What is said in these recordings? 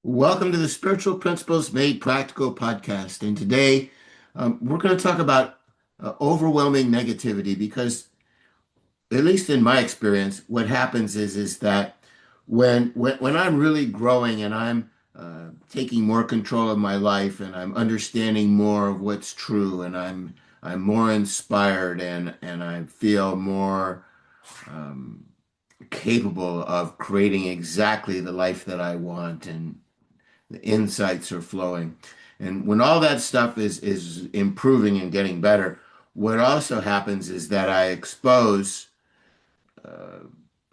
Welcome to the Spiritual Principles Made Practical podcast. And today we're going to talk about overwhelming negativity because, at least in my experience, what happens is that when I'm really growing and I'm taking more control of my life and I'm understanding more of what's true and I'm more inspired and I feel more um, capable of creating exactly the life that I want and the insights are flowing. And when all that stuff is improving and getting better, what also happens is that I expose uh,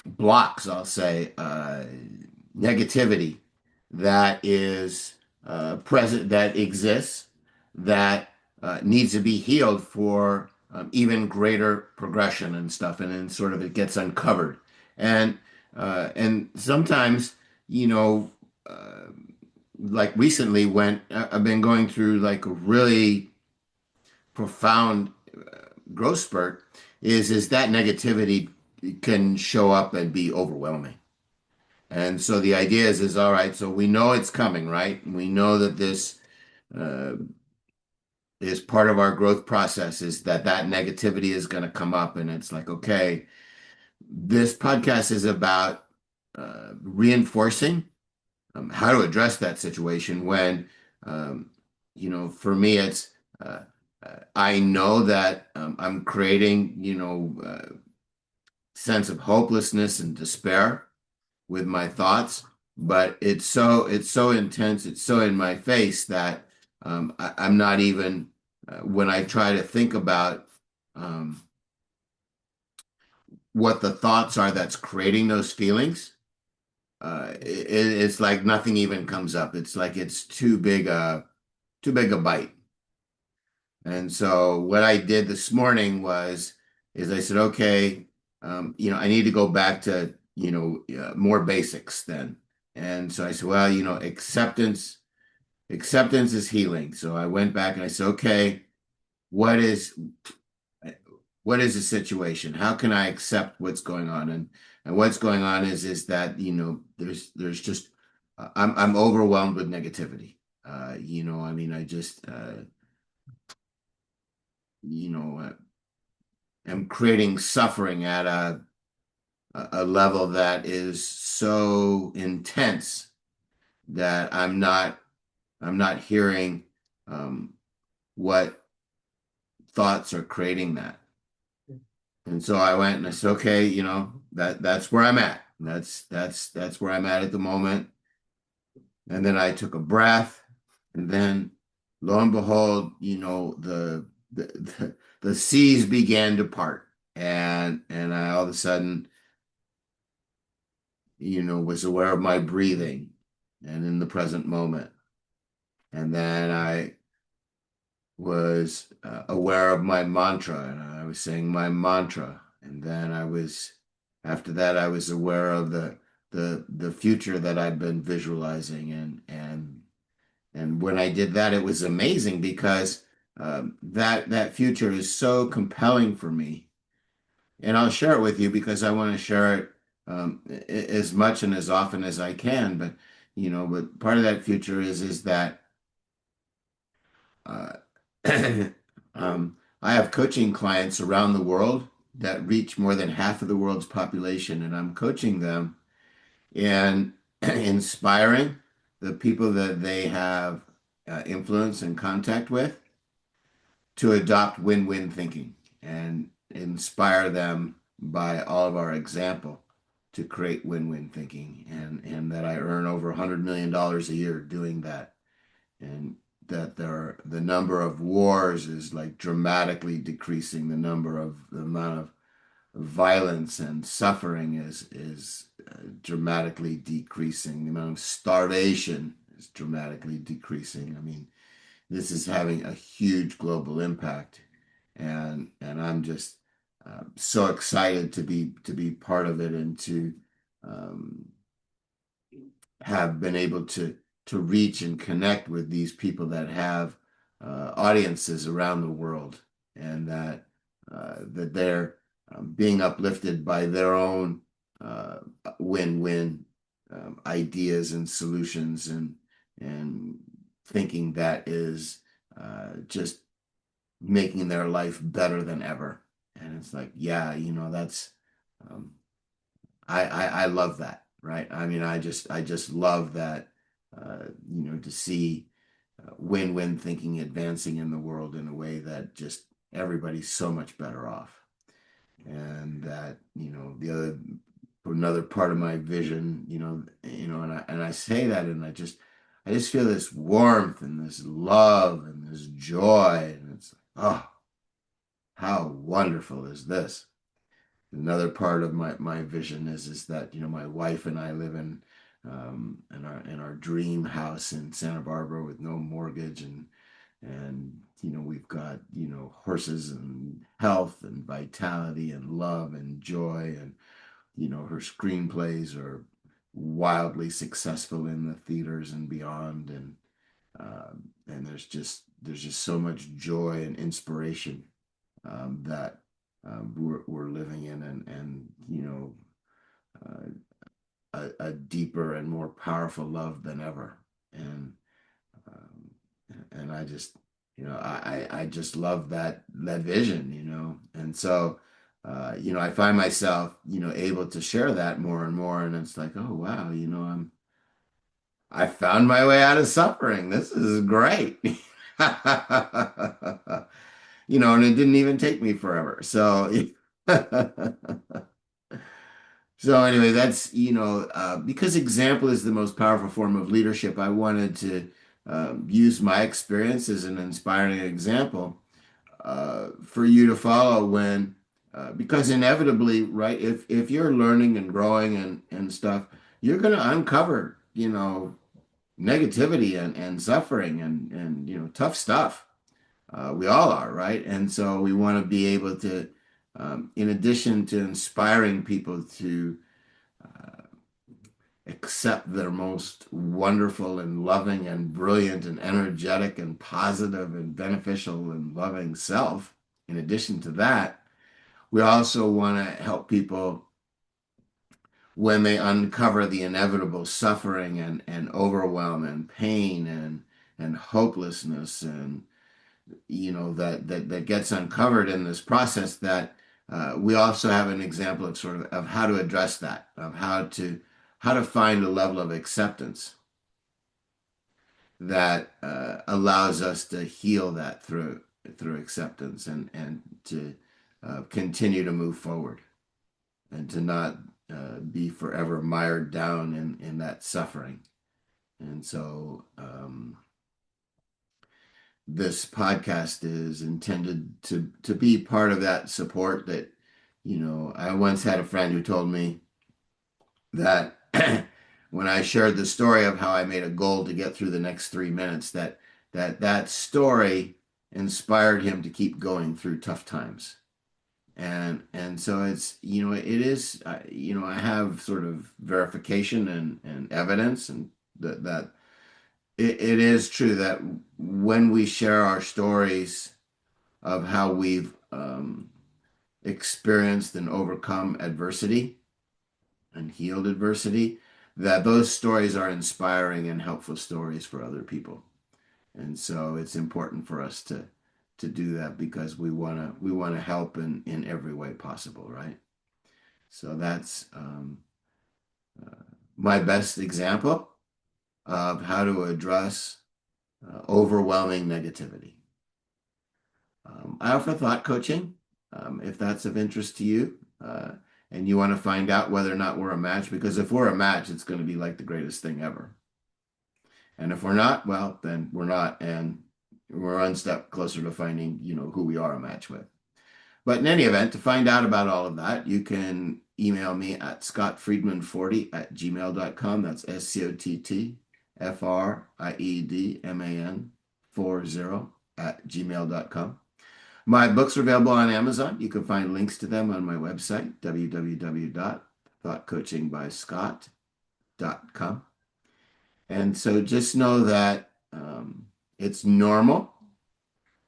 blocks, I'll say, negativity that is present, that exists, that needs to be healed for even greater progression and stuff. And then sort of it gets uncovered. And sometimes, you know, uh, like recently when I've been going through like a really profound growth spurt is that negativity can show up and be overwhelming. And so the idea is all right, so we know it's coming, right? We know that this uh, is part of our growth process is that negativity is going to come up and it's like, okay, this podcast is about reinforcing how to address that situation when, um, for me, it's I know that I'm creating, sense of hopelessness and despair with my thoughts, but it's so intense, it's so in my face that I'm not even when I try to think about um, what the thoughts are that's creating those feelings. It's like nothing even comes up. It's like it's too big a bite. And so what I did this morning is I said, okay, I need to go back to more basics then. And so I said, well, acceptance is healing. So I went back and I said, okay, what is what is the situation? How can I accept what's going on? And what's going on is that there's just I'm overwhelmed with negativity. I mean, I just you know am creating suffering at a level that is so intense that I'm not hearing um, what thoughts are creating that. And so I went and I said, okay, that's where I'm at. That's where I'm at the moment. And then I took a breath, and then lo and behold, the seas began to part, and I all of a sudden, was aware of my breathing and in the present moment. And then I was aware of my mantra and I was saying my mantra. And then after that, I was aware of the future that I'd been visualizing. And when I did that, it was amazing because that future is so compelling for me. And I'll share it with you because I want to share it as much and as often as I can. But part of that future is that uh, I have coaching clients around the world that reach more than half of the world's population, and I'm coaching them and inspiring the people that they have influence and contact with to adopt win-win thinking and inspire them by all of our example to create win-win thinking and that I earn over $100 million a year doing that and that the number of wars is like dramatically decreasing the amount of violence and suffering is dramatically decreasing the amount of starvation is dramatically decreasing. I mean, this is having a huge global impact, and I'm just so excited to be part of it and to um, have been able to reach and connect with these people that have audiences around the world, and that they're being uplifted by their own uh, win-win ideas and solutions and thinking that is just making their life better than ever. And it's like, yeah, um, I love that, right? I mean, I just love that, to see win-win thinking advancing in the world in a way that just everybody's so much better off. And that, another part of my vision, and I say that, and I just feel this warmth and this love and this joy, and it's like, oh, how wonderful is this? Another part of my vision is that my wife and I live in our dream house in Santa Barbara with no mortgage, and we've got horses and health and vitality and love and joy, and her screenplays are wildly successful in the theaters and beyond, and there's just so much joy and inspiration that we're living in, and a deeper and more powerful love than ever. And um, and I just love that vision, and so I find myself able to share that more and more, and it's like, oh wow, I found my way out of suffering. This is great. And it didn't even take me forever. So anyway, that's, because example is the most powerful form of leadership, I wanted to use my experience as an inspiring example for you to follow because inevitably, right, if you're learning and growing and stuff, you're going to uncover, negativity and suffering and tough stuff. We all are, right? And so we want to be able to, in addition to inspiring people to accept their most wonderful and loving and brilliant and energetic and positive and beneficial and loving self, in addition to that, we also want to help people when they uncover the inevitable suffering and overwhelm and pain and hopelessness and that gets uncovered in this process, that we also have an example of sort of how to address that, of how to find a level of acceptance that allows us to heal that through acceptance and to continue to move forward and to not be forever mired down in that suffering. And so this podcast is intended to be part of that support. That I once had a friend who told me that when I shared the story of how I made a goal to get through the next 3 minutes, that story inspired him to keep going through tough times. And so it's it is I have sort of verification and evidence, and that it is true that when we share our stories of how we've experienced and overcome adversity and healed adversity, that those stories are inspiring and helpful stories for other people. And so it's important for us to do that because we want to help in every way possible, right? So that's my best example of how to address overwhelming negativity. I offer thought coaching, if that's of interest to you, and you want to find out whether or not we're a match, because if we're a match, it's going to be like the greatest thing ever. And if we're not, well, then we're not, and we're one step closer to finding, who we are a match with. But in any event, to find out about all of that, you can email me at scottfriedman40@gmail.com. That's SCOTTFRIEDMAN40@gmail.com. My books are available on Amazon. You can find links to them on my website, www.thoughtcoachingbyscott.com. And so just know that it's normal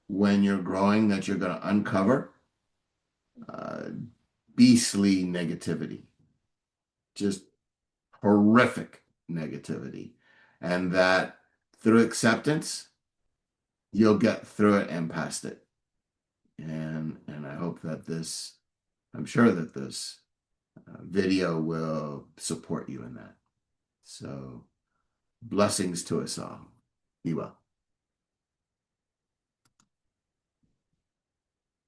when you're growing that you're going to uncover uh, beastly negativity, just horrific negativity. And that through acceptance, you'll get through it and past it. And I hope that I'm sure that this video will support you in that. So blessings to us all. Be well.